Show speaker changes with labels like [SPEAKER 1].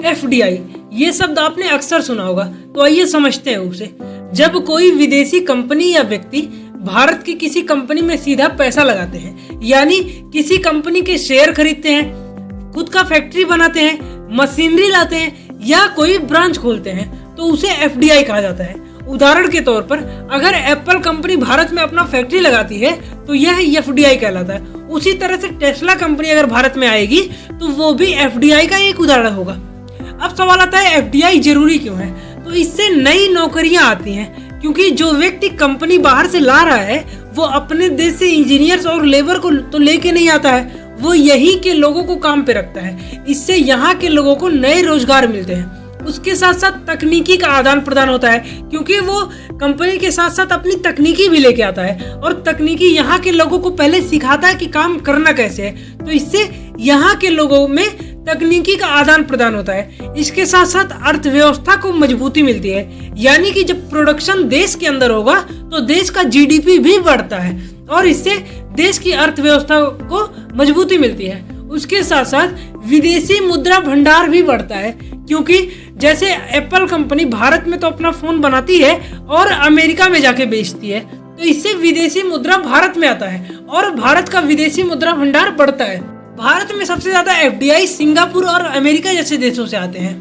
[SPEAKER 1] FDI, ये शब्द आपने अक्सर सुना होगा, तो आइए समझते हैं उसे। जब कोई विदेशी कंपनी या व्यक्ति भारत की किसी कंपनी में सीधा पैसा लगाते हैं, यानी किसी कंपनी के शेयर खरीदते हैं, खुद का फैक्ट्री बनाते हैं, मशीनरी लाते हैं या कोई ब्रांच खोलते हैं, तो उसे एफडीआई कहा जाता है। उदाहरण के तौर पर अगर एप्पल कंपनी भारत में अपना फैक्ट्री लगाती है तो यह एफडीआई कहलाता है। उसी तरह से टेस्ला कंपनी अगर भारत में आएगी तो वो भी एफडीआई का एक उदाहरण होगा। अब सवाल आता है एफडीआई जरूरी क्यों है? तो इससे नई नौकरियां आती हैं, क्योंकि जो व्यक्ति कंपनी बाहर से ला रहा है वो अपने देश से इंजीनियर्स और लेबर को तो लेके नहीं आता है, वो यही के लोगों को काम पे रखता है। इससे यहाँ के लोगों को नए रोजगार मिलते हैं। उसके साथ साथ तकनीकी का आदान प्रदान होता है, क्योंकि वो कंपनी के साथ साथ अपनी तकनीकी भी लेके आता है और तकनीकी यहाँ के लोगों को पहले सिखाता है कि काम करना कैसे है। तो इससे यहाँ के लोगों में तकनीकी का आदान प्रदान होता है। इसके साथ साथ अर्थव्यवस्था को मजबूती मिलती है, यानी कि जब प्रोडक्शन देश के अंदर होगा तो देश का जीडीपी भी बढ़ता है और इससे देश की अर्थव्यवस्था को मजबूती मिलती है। उसके साथ साथ विदेशी मुद्रा भंडार भी बढ़ता है, क्योंकि जैसे एप्पल कंपनी भारत में तो अपना फोन बनाती है और अमेरिका में जाके बेचती है, तो इससे विदेशी मुद्रा भारत में आता है और भारत का विदेशी मुद्रा भंडार बढ़ता है। भारत में सबसे ज्यादा एफडीआई सिंगापुर और अमेरिका जैसे देशों से आते हैं।